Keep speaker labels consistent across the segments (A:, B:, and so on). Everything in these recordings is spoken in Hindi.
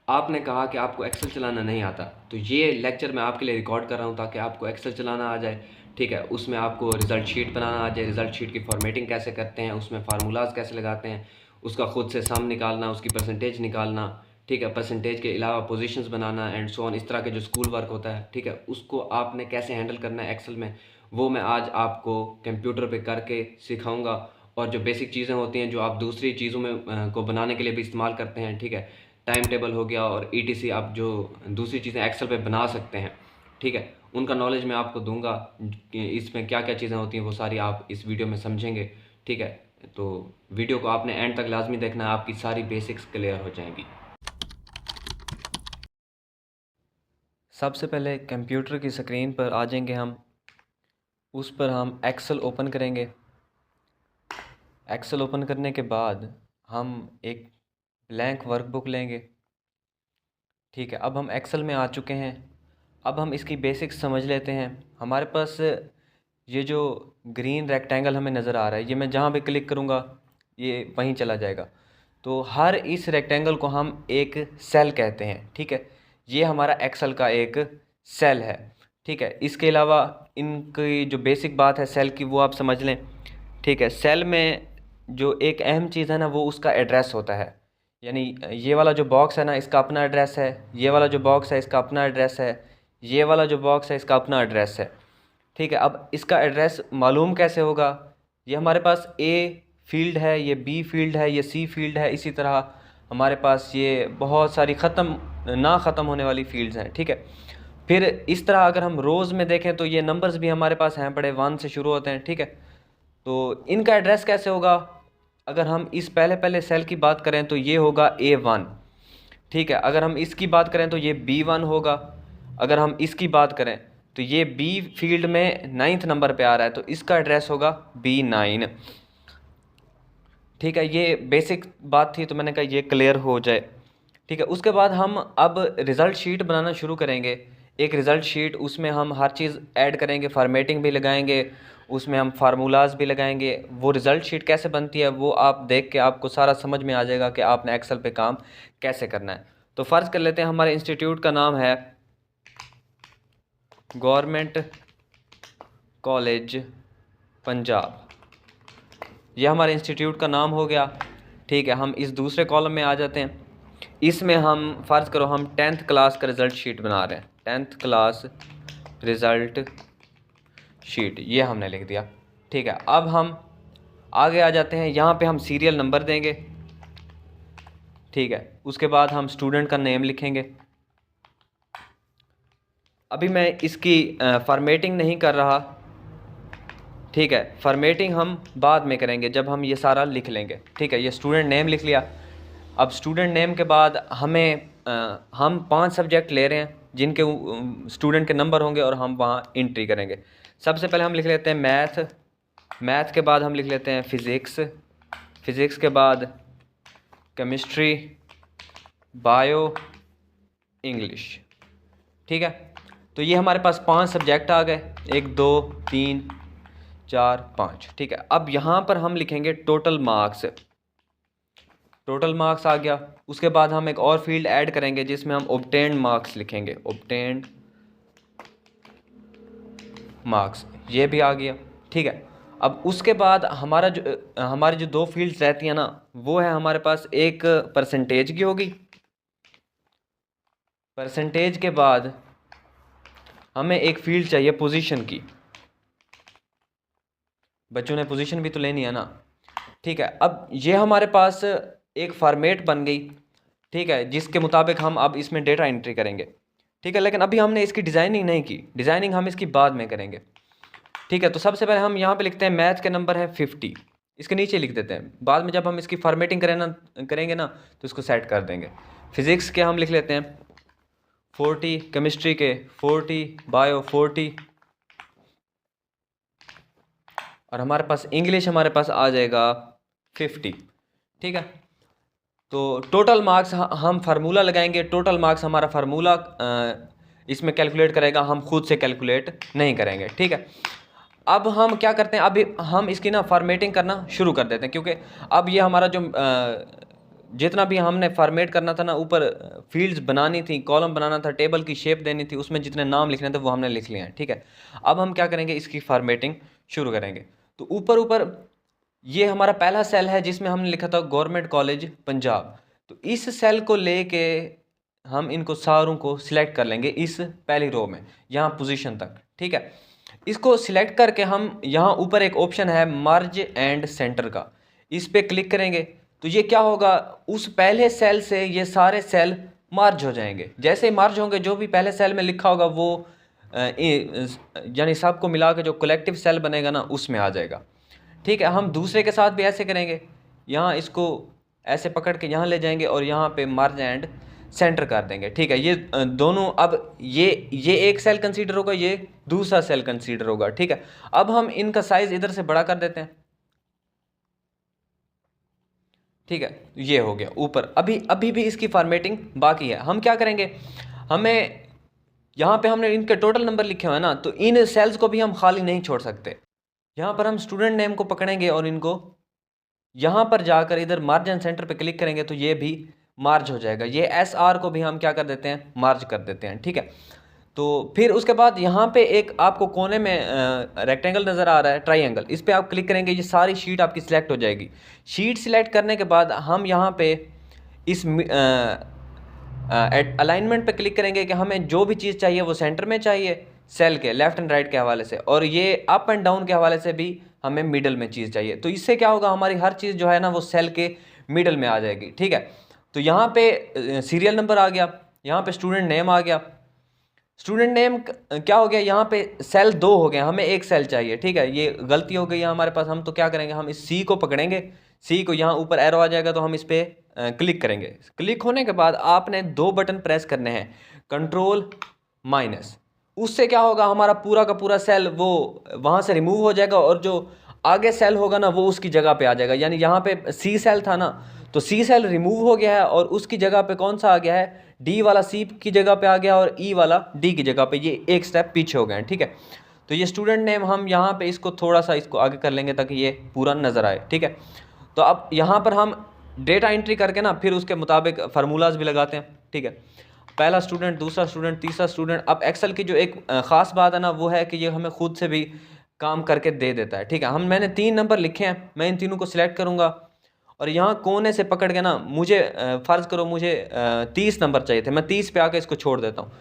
A: आपने कहा कि आपको एक्सेल चलाना नहीं आता, तो ये लेक्चर मैं आपके लिए रिकॉर्ड कर रहा हूँ ताकि आपको एक्सेल चलाना आ जाए। ठीक है, उसमें आपको रिज़ल्ट शीट बनाना आ जाए, रिज़ल्ट शीट की फॉर्मेटिंग कैसे करते हैं, उसमें फार्मूलाज कैसे लगाते हैं, उसका खुद से सम निकालना, उसकी परसेंटेज निकालना। ठीक है, परसेंटेज के अलावा positions banana and so on, इस तरह के जो स्कूल वर्क होता है, ठीक है, उसको आपने कैसे हैंडल करना है एक्सेल में, वो मैं आज आपको कंप्यूटर पे करके सिखाऊंगा। और जो बेसिक चीज़ें होती हैं जो आप दूसरी चीज़ों में को बनाने के लिए भी इस्तेमाल करते हैं, ठीक है, टाइम टेबल हो गया और ईटीसी, आप जो दूसरी चीज़ें एक्सेल पे बना सकते हैं, ठीक है, उनका नॉलेज मैं आपको दूंगा कि इसमें क्या क्या चीज़ें होती हैं, वो सारी आप इस वीडियो में समझेंगे। ठीक है, तो वीडियो को आपने एंड तक लाजमी देखना है, आपकी सारी बेसिक्स क्लियर हो जाएंगी। सबसे पहले कंप्यूटर की स्क्रीन पर आ जाएंगे हम, उस पर हम एक्सेल ओपन करेंगे। एक्सेल ओपन करने के बाद हम एक ब्लैंक वर्कबुक लेंगे। ठीक है, अब हम एक्सेल में आ चुके हैं। अब हम इसकी बेसिक्स समझ लेते हैं। हमारे पास ये जो ग्रीन रेक्टेंगल हमें नज़र आ रहा है, ये मैं जहाँ पे क्लिक करूँगा ये वहीं चला जाएगा। तो हर इस रेक्टेंगल को हम एक सेल कहते हैं। ठीक है, ये हमारा एक्सेल का एक सेल है। ठीक है, इसके अलावा इनकी जो बेसिक बात है सेल की, वो आप समझ लें। ठीक है, सेल में जो एक अहम चीज़ है ना, वो उसका एड्रेस होता है। यानी ये वाला जो बॉक्स है ना, इसका अपना एड्रेस है, ये वाला जो बॉक्स है इसका अपना एड्रेस है, ये वाला जो बॉक्स है इसका अपना एड्रेस है। ठीक है, अब इसका एड्रेस मालूम कैसे होगा? ये हमारे पास ए फील्ड है, ये बी फील्ड है, ये सी फील्ड है, इसी तरह हमारे पास ये बहुत सारी ना ख़त्म होने वाली फील्ड्स हैं। ठीक है, फिर इस तरह अगर हम रोज़ में देखें तो ये नंबर्स भी हमारे पास हैं, बड़े 1 से शुरू होते हैं। ठीक है, तो इनका एड्रेस कैसे होगा? अगर हम इस पहले सेल की बात करें तो ये होगा A1। ठीक है, अगर हम इसकी बात करें तो ये B1 होगा। अगर हम इसकी बात करें तो ये बी फील्ड में 9th नंबर पे आ रहा है, तो इसका एड्रेस होगा B9। ठीक है, ये बेसिक बात थी, तो मैंने कहा ये क्लियर हो जाए। ठीक है, उसके बाद हम अब रिज़ल्ट शीट बनाना शुरू करेंगे। एक रिज़ल्ट शीट, उसमें हम हर चीज़ ऐड करेंगे, फार्मेटिंग भी लगाएंगे, उसमें हम फार्मूलाज भी लगाएंगे। वो रिज़ल्ट शीट कैसे बनती है वो आप देख के आपको सारा समझ में आ जाएगा कि आपने एक्सेल पे काम कैसे करना है। तो फ़र्ज़ कर लेते हैं हमारे इंस्टीट्यूट का नाम है गवर्नमेंट कॉलेज पंजाब, यह हमारे इंस्टीट्यूट का नाम हो गया। ठीक है, हम इस दूसरे कॉलम में आ जाते हैं। इसमें हम फ़र्ज़ करो हम 10th क्लास का रिज़ल्ट शीट बना रहे हैं, 10th क्लास रिज़ल्ट शीट, ये हमने लिख दिया। ठीक है, अब हम आगे आ जाते हैं, यहाँ पे हम सीरियल नंबर देंगे। ठीक है, उसके बाद हम स्टूडेंट का नेम लिखेंगे। अभी मैं इसकी फॉर्मेटिंग नहीं कर रहा। ठीक है, फॉर्मेटिंग हम बाद में करेंगे जब हम ये सारा लिख लेंगे। ठीक है, ये स्टूडेंट नेम लिख लिया। अब स्टूडेंट नेम के बाद हम 5 सब्जेक्ट ले रहे हैं जिनके स्टूडेंट के नंबर होंगे और हम वहाँ एंट्री करेंगे। सबसे पहले हम लिख लेते हैं मैथ के बाद हम लिख लेते हैं फिज़िक्स के बाद केमिस्ट्री, बायो, इंग्लिश। ठीक है, तो ये हमारे पास 5 सब्जेक्ट आ गए, 1 2 3 4 5। ठीक है, अब यहाँ पर हम लिखेंगे टोटल मार्क्स। टोटल मार्क्स आ गया। उसके बाद हम एक और फील्ड ऐड करेंगे जिसमें हम ऑब्टेन्ड मार्क्स लिखेंगे, ऑब्टेन्ड मार्क्स, ये भी आ गया। ठीक है, अब उसके बाद हमारी जो 2 फील्ड्स रहती हैं ना, वो है हमारे पास एक परसेंटेज की होगी। परसेंटेज के बाद हमें एक फील्ड चाहिए पोजीशन की। बच्चों ने पोजीशन भी तो लेनी है ना। ठीक है, अब ये हमारे पास एक फॉर्मेट बन गई। ठीक है, जिसके मुताबिक हम अब इसमें डेटा एंट्री करेंगे। ठीक है, लेकिन अभी हमने इसकी डिज़ाइनिंग नहीं की, डिज़ाइनिंग हम इसकी बाद में करेंगे। ठीक है, तो सबसे पहले हम यहाँ पे लिखते हैं मैथ के नंबर है 50, इसके नीचे लिख देते हैं। बाद में जब हम इसकी फॉर्मेटिंग करेंगे ना तो इसको सेट कर देंगे। फिज़िक्स के हम लिख लेते हैं 40, केमिस्ट्री के 40, बायो 40, और हमारे पास इंग्लिश हमारे पास आ जाएगा 50। ठीक है, तो टोटल मार्क्स हम फार्मूला लगाएंगे। टोटल मार्क्स हमारा फार्मूला इसमें कैलकुलेट करेगा, हम खुद से कैलकुलेट नहीं करेंगे। ठीक है, अब हम क्या करते हैं, अभी हम इसकी ना फॉर्मेटिंग करना शुरू कर देते हैं, क्योंकि अब ये हमारा जो जितना भी हमने फॉर्मेट करना था ना, ऊपर फील्ड्स बनानी थी, कॉलम बनाना था, टेबल की शेप देनी थी, उसमें जितने नाम लिखने थे वो हमने लिख लिए हैं। ठीक है, अब हम क्या करेंगे, इसकी फॉर्मेटिंग शुरू करेंगे। तो ऊपर ऊपर ये हमारा पहला सेल है जिसमें हमने लिखा था गवर्नमेंट कॉलेज पंजाब। तो इस सेल को लेके हम इनको सारों को सिलेक्ट कर लेंगे इस पहली रो में, यहाँ पोजीशन तक। ठीक है, इसको सिलेक्ट करके हम यहाँ ऊपर एक ऑप्शन है मर्ज एंड सेंटर का, इस पे क्लिक करेंगे तो ये क्या होगा, उस पहले सेल से ये सारे सेल मर्ज हो जाएंगे। जैसे ही मर्ज होंगे, जो भी पहले सेल में लिखा होगा वो यानी सबको मिला के जो कलेक्टिव सेल बनेगा ना, उसमें आ जाएगा। ठीक है, हम दूसरे के साथ भी ऐसे करेंगे, यहाँ इसको ऐसे पकड़ के यहाँ ले जाएंगे और यहाँ पे मर्ज एंड सेंटर कर देंगे। ठीक है, ये दोनों, अब ये एक सेल कंसीडर होगा, ये दूसरा सेल कंसीडर होगा। ठीक है, अब हम इनका साइज इधर से बड़ा कर देते हैं। ठीक है, ये हो गया ऊपर। अभी भी इसकी फॉर्मेटिंग बाकी है। हम क्या करेंगे, हमें यहाँ पे हमने इनके टोटल नंबर लिखे हुए हैं ना, तो इन सेल्स को भी हम खाली नहीं छोड़ सकते। यहाँ पर हम स्टूडेंट नेम को पकड़ेंगे और इनको यहाँ पर जाकर इधर मार्ज एंड सेंटर पे क्लिक करेंगे तो ये भी मार्ज हो जाएगा। ये एस आर को भी हम क्या कर देते हैं, मार्ज कर देते हैं। ठीक है, तो फिर उसके बाद यहाँ पे एक आपको कोने में रेक्टेंगल नज़र आ रहा है, ट्राइंगल, इस पर आप क्लिक करेंगे, ये सारी शीट आपकी सिलेक्ट हो जाएगी। शीट सिलेक्ट करने के बाद हम यहाँ पे इस अलाइनमेंट पे क्लिक करेंगे कि हमें जो भी चीज़ चाहिए वो सेंटर में चाहिए, सेल के लेफ्ट एंड राइट के हवाले से, और ये अप एंड डाउन के हवाले से भी हमें मिडल में चीज़ चाहिए। तो इससे क्या होगा, हमारी हर चीज़ जो है ना वो सेल के मिडल में आ जाएगी। ठीक है, तो यहाँ पे सीरियल नंबर आ गया, यहाँ पे स्टूडेंट नेम आ गया। स्टूडेंट नेम क्या हो गया, यहाँ पे सेल 2 हो गए, हमें एक सेल चाहिए। ठीक है, ये गलती हो गई है हमारे पास। हम तो क्या करेंगे, हम इस सी को पकड़ेंगे, सी को यहाँ ऊपर एरो आ जाएगा तो हम इस पर क्लिक करेंगे। क्लिक होने के बाद आपने 2 बटन प्रेस करने हैं, कंट्रोल माइनस। उससे क्या होगा, हमारा पूरा का पूरा सेल वो वहाँ से रिमूव हो जाएगा और जो आगे सेल होगा ना वो उसकी जगह पे आ जाएगा। यानी यहाँ पे सी सेल था ना, तो सी सेल रिमूव हो गया है और उसकी जगह पे कौन सा आ गया है, डी वाला सी की जगह पे आ गया और ई वाला डी की जगह पे, ये एक स्टेप पीछे हो गए हैं। ठीक है, तो ये स्टूडेंट नेम हम यहाँ पे इसको थोड़ा सा इसको आगे कर लेंगे ताकि ये पूरा नज़र आए। ठीक है, तो अब यहाँ पर हम डेटा एंट्री करके ना फिर उसके मुताबिक फार्मूलाज भी लगाते हैं। ठीक है, पहला स्टूडेंट, दूसरा स्टूडेंट, तीसरा स्टूडेंट। अब एक्सेल की जो एक ख़ास बात है ना वो है कि ये हमें खुद से भी काम करके दे देता है। ठीक है, मैंने 3 नंबर लिखे हैं, मैं इन तीनों को सिलेक्ट करूँगा और यहाँ कोने से पकड़ के ना, मुझे फ़र्ज़ करो मुझे 30 नंबर चाहिए थे, मैं 30 पे आके इसको छोड़ देता हूँ।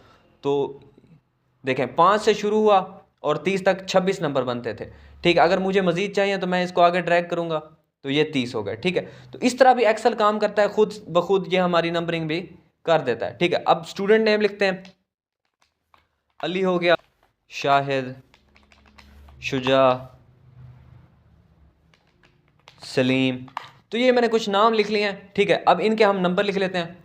A: तो देखें 5 से शुरू हुआ और 30 तक 26 नंबर बनते थे। ठीक है, अगर मुझे मज़ीद चाहिए तो मैं इसको आगे ड्रैग करूँगा तो ये 30 हो गए। ठीक है, तो इस तरह भी एक्सेल काम करता है, खुद ब खुद ये हमारी नंबरिंग भी कर देता है। ठीक है, अब स्टूडेंट नेम लिखते हैं, अली हो गया, शाहिद, शुजा, सलीम। तो ये मैंने कुछ नाम लिख लिए हैं। ठीक है, अब इनके हम नंबर लिख लेते हैं,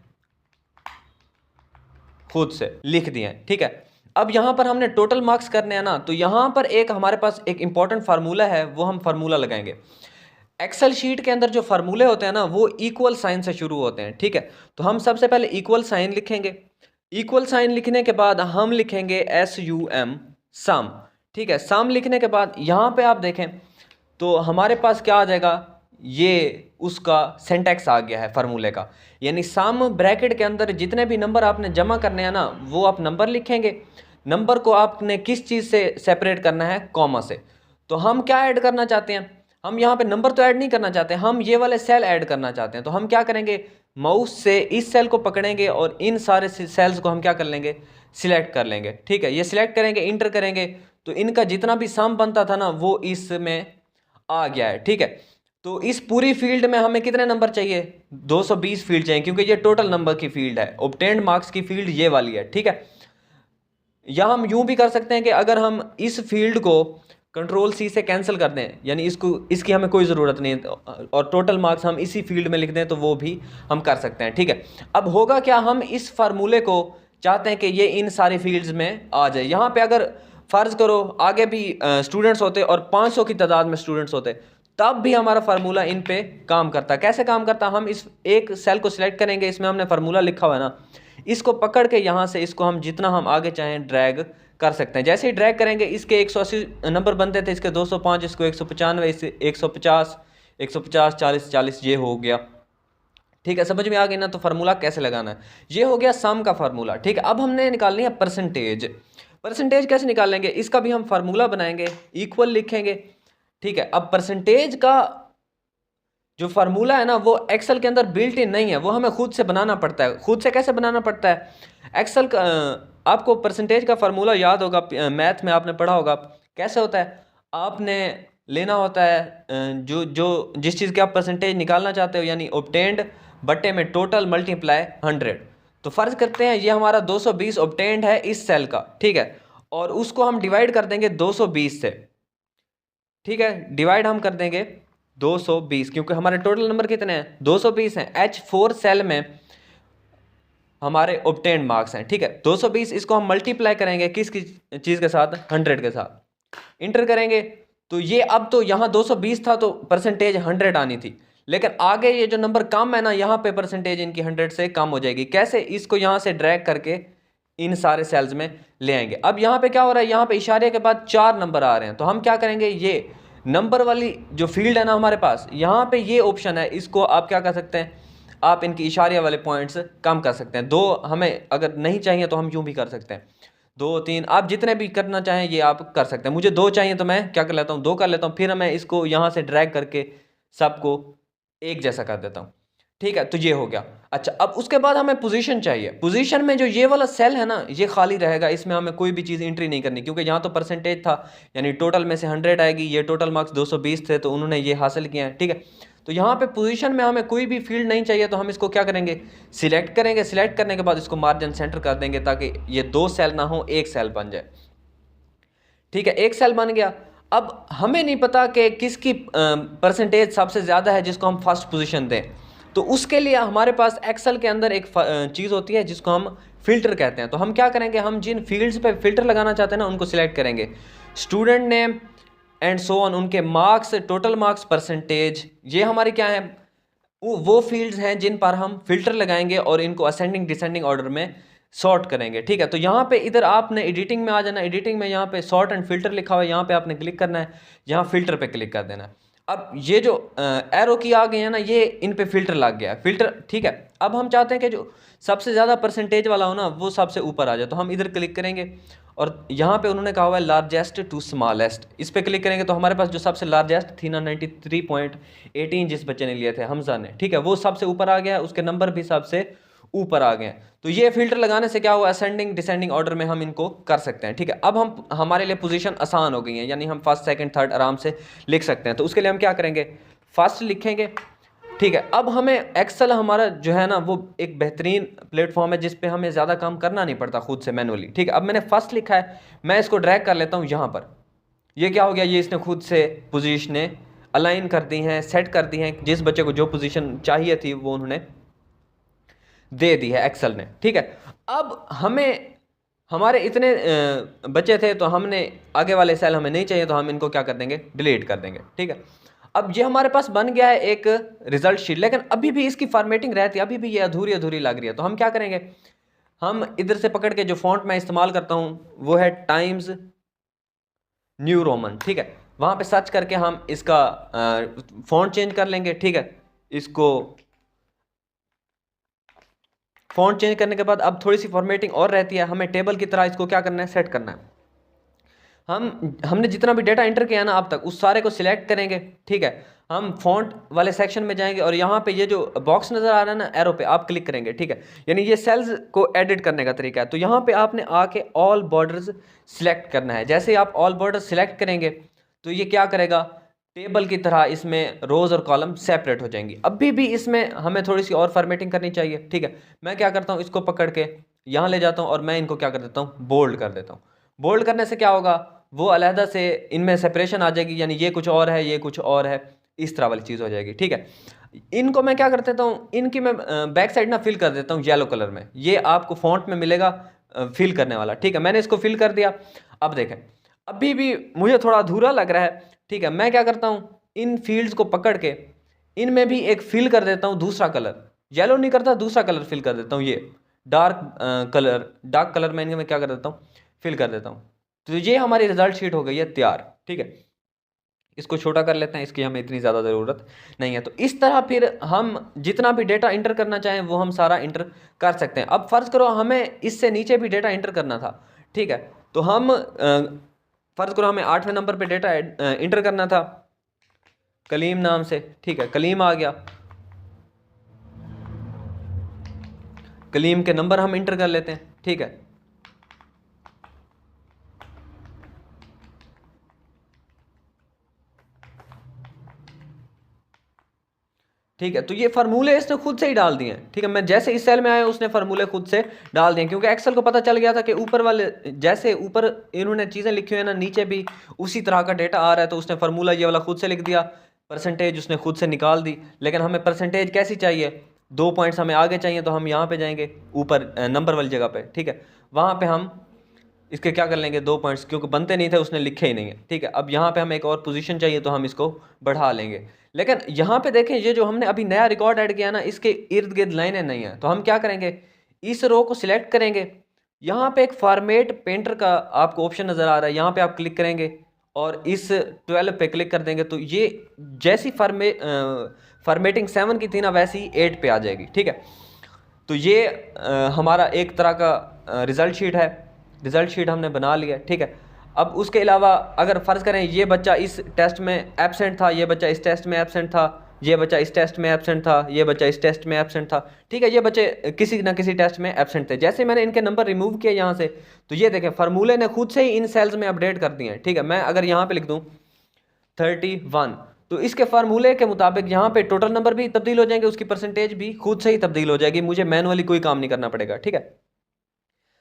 A: खुद से लिख दिए हैं। ठीक है, अब यहाँ पर हमने टोटल मार्क्स करने हैं ना, तो यहाँ पर एक हमारे पास एक इंपॉर्टेंट फार्मूला है, वो हम फार्मूला लगाएंगे। एक्सेल शीट के अंदर जो फार्मूले होते हैं ना वो इक्वल साइन से शुरू होते हैं। ठीक है, तो हम सबसे पहले इक्वल साइन लिखेंगे। इक्वल साइन लिखने के बाद हम लिखेंगे SUM, सम। ठीक है, सम लिखने के बाद यहाँ पे आप देखें तो हमारे पास क्या आ जाएगा, ये उसका सिंटैक्स आ गया है फार्मूले का। यानी सम ब्रैकेट के अंदर जितने भी नंबर आपने जमा करने हैं ना वो आप नंबर लिखेंगे। नंबर को आपने किस चीज़ से सेपरेट करना है, कॉमा से। तो हम क्या ऐड करना चाहते हैं, हम यहाँ पे नंबर तो ऐड नहीं करना चाहते, हम ये वाले सेल ऐड करना चाहते हैं। तो हम क्या करेंगे, माउस से इस सेल को पकड़ेंगे और इन सारे सेल्स को हम क्या कर लेंगे, सिलेक्ट कर लेंगे। ठीक है, ये सिलेक्ट करेंगे, इंटर करेंगे तो इनका जितना भी सम बनता था ना वो इसमें आ गया है। ठीक है, तो इस पूरी फील्ड में हमें कितने नंबर चाहिए, 220 फील्ड चाहिए, क्योंकि ये टोटल नंबर की फील्ड है, ऑब्टेन्ड मार्क्स की फील्ड ये वाली है। ठीक है, या हम यूं भी कर सकते हैं कि अगर हम इस फील्ड को कंट्रोल C से कैंसिल कर दें, यानी इसकी हमें कोई ज़रूरत नहीं है और टोटल मार्क्स हम इसी फील्ड में लिख दें, तो वो भी हम कर सकते हैं। ठीक है, अब होगा क्या, हम इस फार्मूले को चाहते हैं कि ये इन सारी फील्ड्स में आ जाए। यहाँ पे अगर फ़र्ज़ करो आगे भी स्टूडेंट्स होते और 500 की तादाद में स्टूडेंट्स होते, तब भी हमारा फार्मूला इन पे काम करता। कैसे काम करता, हम इस एक सेल को सिलेक्ट करेंगे, इसमें हमने फार्मूला लिखा हुआ है ना, इसको पकड़ के यहाँ से इसको हम जितना हम आगे चाहें ड्रैग कर सकते हैं। जैसे ही ड्रैग करेंगे, इसके 180 नंबर बनते थे, इसके 205, इसको 195, इससे 150, 150, 40, 40 ये हो गया। ठीक है, समझ में आ गई ना। तो फार्मूला कैसे लगाना है, ये हो गया सम का फार्मूला। ठीक है, अब हमने निकालनी है परसेंटेज। परसेंटेज कैसे निकालेंगे, इसका भी हम फार्मूला बनाएंगे, इक्वल लिखेंगे। ठीक है, अब परसेंटेज का जो फार्मूला है ना वो एक्सेल के अंदर बिल्ट इन नहीं है, वो हमें खुद से बनाना पड़ता है। खुद से कैसे बनाना पड़ता है, एक्सेल का आपको परसेंटेज का फार्मूला याद होगा, मैथ में आपने पढ़ा होगा। कैसे होता है, आपने लेना होता है जो जो जिस चीज़ की आप परसेंटेज निकालना चाहते हो, यानी ऑब्टेन्ड बट्टे में टोटल मल्टीप्लाई 100। तो फर्ज करते हैं ये हमारा 220 ऑब्टेन्ड है इस सेल का, ठीक है, और उसको हम डिवाइड कर देंगे 220 से। ठीक है, डिवाइड हम कर देंगे 220, क्योंकि हमारे टोटल नंबर कितने हैं, 220 हैं। H4 सेल में हमारे ऑब्टेन्ड मार्क्स हैं। ठीक है, 220 इसको हम मल्टीप्लाई करेंगे किस चीज़ के साथ, 100 के साथ, इंटर करेंगे। तो ये अब तो यहाँ 220 था तो परसेंटेज 100 आनी थी, लेकिन आगे ये जो नंबर कम है ना, यहाँ पे परसेंटेज इनकी 100 से कम हो जाएगी। कैसे, इसको यहाँ से ड्रैग करके इन सारे सेल्स में ले आएंगे। अब यहाँ पे क्या हो रहा है, यहाँ पे इशारे के बाद 4 नंबर आ रहे हैं, तो हम क्या करेंगे, ये नंबर वाली जो फील्ड है ना हमारे पास, यहाँ पे ये ऑप्शन है, इसको आप क्या कर सकते हैं, आप इनकी इशारे वाले पॉइंट्स कम कर सकते हैं। 2 हमें अगर नहीं चाहिए तो हम यूं भी कर सकते हैं, 2 3 आप जितने भी करना चाहें ये आप कर सकते हैं। मुझे 2 चाहिए तो मैं क्या कर लेता हूँ, 2 कर लेता हूँ, फिर मैं इसको यहाँ से ड्रैग करके सबको एक जैसा कर देता हूँ। ठीक है, तो ये हो गया। अच्छा, अब उसके बाद हमें पोजीशन चाहिए। पोजीशन में जो ये वाला सेल है ना, ये खाली रहेगा, इसमें हमें कोई भी चीज़ एंट्री नहीं करनी, क्योंकि यहाँ तो परसेंटेज था, यानी टोटल में से 100 आएगी। ये टोटल मार्क्स 220 थे तो उन्होंने ये हासिल किए हैं। ठीक है, तो यहाँ पे पोजीशन में हमें कोई भी फील्ड नहीं चाहिए, तो हम इसको क्या करेंगे, सिलेक्ट करेंगे। सिलेक्ट करने के बाद इसको मार्जिन सेंटर कर देंगे, ताकि ये 2 सेल ना हो, एक सेल बन जाए। ठीक है, एक सेल बन गया। अब हमें नहीं पता कि किसकी परसेंटेज सबसे ज़्यादा है जिसको हम फर्स्ट पोजीशन दें, तो उसके लिए हमारे पास एक्सेल के अंदर एक चीज़ होती है जिसको हम फिल्टर कहते हैं। तो हम क्या करेंगे, हम जिन फील्ड्स पे फिल्टर लगाना चाहते हैं ना उनको सिलेक्ट करेंगे, student name and so on, उनके मार्क्स, टोटल मार्क्स, परसेंटेज, ये हमारी क्या है, वो फील्ड्स हैं जिन पर हम फिल्टर लगाएंगे और इनको असेंडिंग डिसेंडिंग ऑर्डर में सॉर्ट करेंगे। ठीक है, तो यहाँ पे इधर आपने एडिटिंग में आ जाना, एडिटिंग में यहाँ पे सॉर्ट एंड फिल्टर लिखा हुआ है, यहाँ पे आपने क्लिक करना है, यहाँ फिल्टर पे क्लिक कर देना है। अब ये जो एरो की आ गई है ना, ये इन पे फिल्टर लग गया, फिल्टर। ठीक है, अब हम चाहते हैं कि जो सबसे ज़्यादा परसेंटेज वाला हो ना वो सबसे ऊपर आ जाए, तो हम इधर क्लिक करेंगे और यहाँ पे उन्होंने कहा हुआ है लार्जेस्ट टू स्मॉलेस्ट, इस पर क्लिक करेंगे तो हमारे पास जो सबसे लार्जेस्ट थी ना 93.18 जिस बच्चे ने लिए थे, हमजा ने, ठीक है, वो सबसे ऊपर आ गया है, उसके नंबर भी सबसे ऊपर आ गए हैं। तो ये फिल्टर लगाने से क्या हुआ, असेंडिंग डिसेंडिंग ऑर्डर में हम इनको कर सकते हैं। ठीक है, अब हम हमारे लिए पोजीशन आसान हो गई है, यानी हम फर्स्ट सेकंड थर्ड आराम से लिख सकते हैं। तो उसके लिए हम क्या करेंगे, फर्स्ट लिखेंगे। ठीक है, अब हमें एक्सेल हमारा जो है ना वो एक बेहतरीन प्लेटफॉर्म है जिस पे हमें ज़्यादा काम करना नहीं पड़ता खुद से मैनुअली। ठीक है, अब मैंने फर्स्ट लिखा है, मैं इसको ड्रैग कर लेता हूँ यहाँ पर। ये क्या हो गया, ये इसने खुद से पोजीशनें अलाइन कर दी हैं, सेट कर दी हैं, जिस बच्चे को जो पोजीशन चाहिए थी वो उन्होंने दे दी है एक्सेल ने। ठीक है, अब हमें हमारे इतने बचे थे तो हमने आगे वाले सेल हमें नहीं चाहिए, तो हम इनको क्या कर देंगे, डिलीट कर देंगे। ठीक है, अब ये हमारे पास बन गया है एक रिजल्ट शीट, लेकिन अभी भी इसकी फॉर्मेटिंग रहती है, अभी भी ये अधूरी अधूरी लग रही है। तो हम क्या करेंगे, हम इधर से पकड़ के जो फॉन्ट मैं इस्तेमाल करता हूँ वो है टाइम्स न्यू रोमन। ठीक है, वहाँ पे सर्च करके हम इसका फॉन्ट चेंज कर लेंगे। ठीक है, इसको फॉन्ट चेंज करने के बाद अब थोड़ी सी फॉर्मेटिंग और रहती है, हमें टेबल की तरह इसको क्या करना है, सेट करना है। हमने जितना भी डाटा एंटर किया ना अब तक उस सारे को सिलेक्ट करेंगे। ठीक है, हम फॉन्ट वाले सेक्शन में जाएंगे और यहाँ पे ये जो बॉक्स नज़र आ रहा है ना एरो पे, आप क्लिक करेंगे। ठीक है, यानी ये सेल्स को एडिट करने का तरीका है। तो यहाँ पे आपने आके ऑल बॉर्डर्स सिलेक्ट करना है। जैसे ही आप ऑल बॉर्डर्स सिलेक्ट करेंगे तो ये क्या करेगा, टेबल की तरह इसमें रोज़ और कॉलम सेपरेट हो जाएंगी। अभी भी इसमें हमें थोड़ी सी और फॉर्मेटिंग करनी चाहिए। ठीक है, मैं क्या करता हूँ, इसको पकड़ के यहाँ ले जाता हूँ और मैं इनको क्या कर देता हूँ, बोल्ड कर देता हूँ। बोल्ड करने से क्या होगा, वो अलहदा से इनमें सेपरेशन आ जाएगी, यानी ये कुछ और है, ये कुछ और है, इस तरह वाली चीज़ हो जाएगी। ठीक है, इनको मैं क्या कर देता हूँ, इनकी मैं बैक साइड ना फिल कर देता हूँ येलो कलर में, ये आपको फॉन्ट में मिलेगा फिल करने वाला। ठीक है, मैंने इसको फिल कर दिया। अब देखें, अभी भी मुझे थोड़ा अधूरा लग रहा है। ठीक है, मैं क्या करता हूँ, इन फील्ड्स को पकड़ के इनमें भी एक फिल कर देता हूँ दूसरा कलर, येलो नहीं करता, दूसरा कलर फिल कर देता हूँ, ये डार्क कलर में इनमें क्या कर देता हूँ, फिल कर देता हूँ। तो ये हमारी रिजल्ट शीट हो गई है तैयार। ठीक है, इसको छोटा कर लेते हैं, इसकी हमें इतनी ज़्यादा ज़रूरत नहीं है। तो इस तरह फिर हम जितना भी डेटा इंटर करना चाहें वो हम सारा इंटर कर सकते हैं। अब फ़र्ज़ करो हमें इससे नीचे भी डेटा इंटर करना था, ठीक है, तो हम फ़र्ज़ करो हमें 8वें नंबर पे डेटा इंटर करना था कलीम नाम से, ठीक है, कलीम आ गया, कलीम के नंबर हम इंटर कर लेते हैं, ठीक है। ठीक है, तो ये फार्मूले इसने खुद से ही डाल दिए हैं, ठीक है। मैं जैसे इस सेल में आया उसने फार्मूले खुद से डाल दिए, क्योंकि एक्सेल को पता चल गया था कि ऊपर वाले जैसे ऊपर इन्होंने चीज़ें लिखी हुई है ना, नीचे भी उसी तरह का डेटा आ रहा है, तो उसने फार्मूला ये वाला खुद से लिख दिया, परसेंटेज उसने खुद से निकाल दी। लेकिन हमें परसेंटेज कैसी चाहिए, 2 पॉइंट्स हमें आगे चाहिए, तो हम यहाँ पे जाएंगे ऊपर नंबर वाली जगह पे, ठीक है, वहाँ पे हम इसके क्या कर लेंगे 2 पॉइंट्स, क्योंकि बनते नहीं थे उसने लिखे ही नहीं है, ठीक है। अब यहाँ पे हमें एक और पोजीशन चाहिए तो हम इसको बढ़ा लेंगे। लेकिन यहाँ पे देखें ये जो हमने अभी नया रिकॉर्ड ऐड किया ना, इसके इर्द गिर्द लाइनें नहीं है, तो हम क्या करेंगे, इस रो को सिलेक्ट करेंगे, यहाँ पे एक फॉर्मेट पेंटर का आपको ऑप्शन नज़र आ रहा है, यहाँ पे आप क्लिक करेंगे और इस 12 पे क्लिक कर देंगे, तो ये जैसी फॉर्मेटिंग 7 की थी ना वैसी 8 पे आ जाएगी, ठीक है। तो ये हमारा एक तरह का रिज़ल्ट शीट है, रिज़ल्ट शीट हमने बना लिया, ठीक है। अब उसके अलावा अगर फ़र्ज़ करें ये बच्चा इस टेस्ट में एब्सेंट था, ये बच्चा इस टेस्ट में एब्सेंट था, ये बच्चा इस टेस्ट में एब्सेंट था, ये बच्चा इस टेस्ट में एब्सेंट था, ठीक है, ये बच्चे किसी ना किसी टेस्ट में एब्सेंट थे। जैसे मैंने इनके नंबर रिमूव किए यहाँ से, तो ये देखें फार्मूले ने खुद से ही इन सेल्स में अपडेट कर दिए हैं, ठीक है। मैं अगर यहाँ पे लिख दूँ 31, तो इसके फार्मूले के मुताबिक यहाँ पे टोटल नंबर भी तब्दील हो जाएंगे, उसकी परसेंटेज भी खुद से ही तब्दील हो जाएगी, मुझे मैनुअली कोई काम नहीं करना पड़ेगा, ठीक है।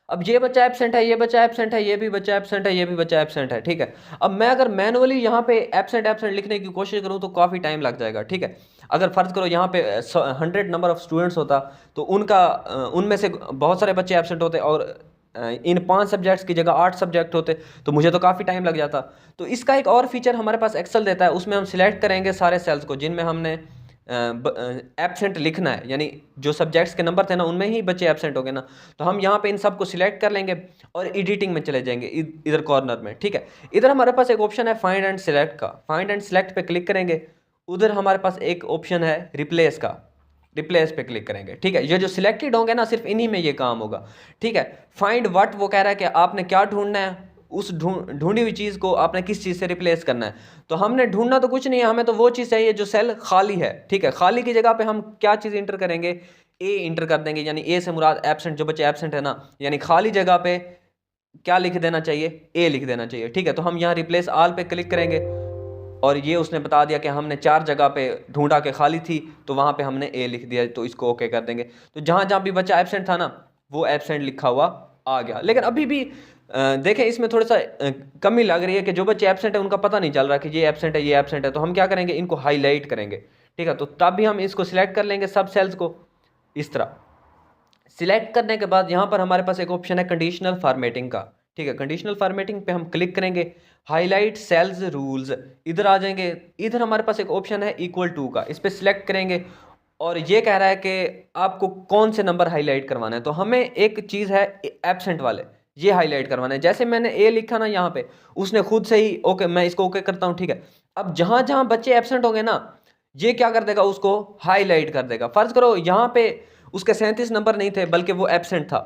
A: अब ये बच्चा एब्सेंट है, ये बच्चा एब्सेंट है, ये भी बच्चा एब्सेंट है, ये भी बच्चा एब्सेंट है, ठीक है। अब मैं अगर मैनुअली यहाँ पे एब्सेंट एब्सेंट लिखने की कोशिश करूँ तो काफ़ी टाइम लग जाएगा, ठीक है। अगर फ़र्ज़ करो यहाँ पे 100 नंबर ऑफ़ स्टूडेंट्स होता तो उनका उनमें से बहुत सारे बच्चे एब्सेंट होते और इन 5 सब्जेक्ट्स की जगह 8 सब्जेक्ट होते तो मुझे तो काफ़ी टाइम लग जाता। तो इसका एक और फीचर हमारे पास एक्सेल देता है, उसमें हम सिलेक्ट करेंगे सारे सेल्स को जिनमें हमने एब्सेंट लिखना है, यानी जो सब्जेक्ट्स के नंबर थे ना उनमें ही बच्चे एब्सेंट हो गए ना, तो हम यहाँ पे इन सब को सिलेक्ट कर लेंगे और एडिटिंग में चले जाएंगे इधर कॉर्नर में, ठीक है। इधर हमारे पास एक ऑप्शन है फाइंड एंड सिलेक्ट का, फाइंड एंड सिलेक्ट पे क्लिक करेंगे, उधर हमारे पास एक ऑप्शन है रिप्लेस का, रिप्लेस पे क्लिक करेंगे, ठीक है। ये जो सिलेक्टेड होंगे ना सिर्फ इन्हीं में ये काम होगा, ठीक है। फाइंड व्हाट वो कह रहा है कि आपने क्या ढूंढना है, उस ढूंढी हुई चीज़ को आपने किस चीज़ से रिप्लेस करना है। तो हमने ढूंढना तो कुछ नहीं है, हमें तो वो चीज़ चाहिए जो सेल खाली है, ठीक है। खाली की जगह पे हम क्या चीज़ इंटर करेंगे, ए इंटर कर देंगे, यानी ए से मुराद एब्सेंट, जो बच्चे एब्सेंट है ना, यानी खाली जगह पे क्या लिख देना चाहिए, ए लिख देना चाहिए, ठीक है। तो हम यहाँ रिप्लेस आल पे क्लिक करेंगे और ये उसने बता दिया कि हमने 4 जगह पे ढूंढा के खाली थी तो वहाँ पे हमने ए लिख दिया, तो इसको ओके कर देंगे। तो जहाँ जहाँ भी बच्चा एब्सेंट था ना वो एब्सेंट लिखा हुआ आ गया। लेकिन अभी भी देखें इसमें थोड़ा सा कमी लग रही है कि जो बच्चे एब्सेंट है उनका पता नहीं चल रहा कि ये एब्सेंट है, ये एब्सेंट है। तो हम क्या करेंगे, इनको हाईलाइट करेंगे, ठीक है। तो तब भी हम इसको सिलेक्ट कर लेंगे सब सेल्स को, इस तरह सिलेक्ट करने के बाद यहाँ पर हमारे पास एक ऑप्शन है कंडीशनल फॉर्मेटिंग का, ठीक है। कंडीशनल फॉर्मेटिंग पे हम क्लिक करेंगे, हाईलाइट सेल्स रूल्स, इधर आ जाएंगे, इधर हमारे पास एक ऑप्शन है इक्वल टू का, इस पर सिलेक्ट करेंगे और ये कह रहा है कि आपको कौन से नंबर हाईलाइट करवाना है। तो हमें एक चीज़ है एब्सेंट वाले, ये हाईलाइट करवाना है। जैसे मैंने ए लिखा ना यहाँ पे, उसने खुद से ही ओके, मैं इसको ओके करता हूँ, ठीक है। अब जहाँ जहाँ बच्चे एब्सेंट होंगे ना ये क्या कर देगा, उसको हाईलाइट कर देगा। फर्ज करो यहाँ पे उसके 37 नंबर नहीं थे बल्कि वो एब्सेंट था,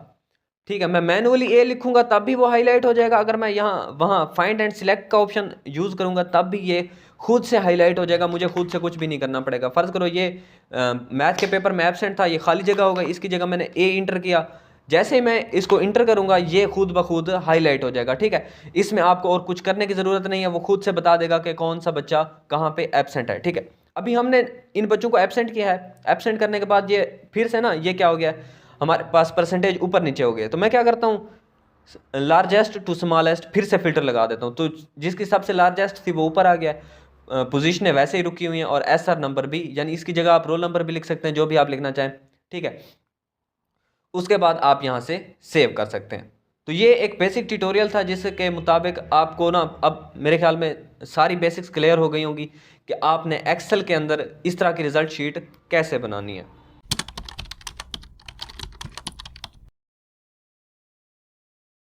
A: ठीक है। मैं मैनुअली ए लिखूंगा तब भी वो हाईलाइट हो जाएगा, अगर मैं यहाँ वहाँ फाइंड एंड सिलेक्ट का ऑप्शन यूज़ करूँगा तब भी ये खुद से हाईलाइट हो जाएगा, मुझे खुद से कुछ भी नहीं करना पड़ेगा। फ़र्ज़ करो ये मैथ के पेपर में एब्सेंट था, ये खाली जगह होगा, इसकी जगह मैंने ए इंटर किया, जैसे ही मैं इसको इंटर करूंगा ये खुद ब खुद हाईलाइट हो जाएगा, ठीक है। इसमें आपको और कुछ करने की ज़रूरत नहीं है, वो खुद से बता देगा कि कौन सा बच्चा कहाँ पे एब्सेंट है, ठीक है। अभी हमने इन बच्चों को एब्सेंट किया है, एब्सेंट करने के बाद ये फिर से ना ये क्या हो गया, हमारे पास परसेंटेज ऊपर नीचे हो गया। तो मैं क्या करता हूँ, लार्जेस्ट टू स्मॉलेस्ट फिर से फिल्टर लगा देता हूँ, तो जिसकी सबसे लार्जेस्ट थी वो ऊपर आ गया, पोजीशनें वैसे ही रुकी हुई हैं और एसआर नंबर भी, यानी इसकी जगह आप रोल नंबर भी लिख सकते हैं, जो भी आप लिखना चाहें, ठीक है। उसके बाद आप यहाँ से सेव कर सकते हैं। तो ये एक बेसिक ट्यूटोरियल था जिसके मुताबिक आपको ना अब मेरे ख्याल में सारी बेसिक्स क्लियर हो गई होंगी कि आपने एक्सेल के अंदर इस तरह की रिज़ल्ट शीट कैसे बनानी है।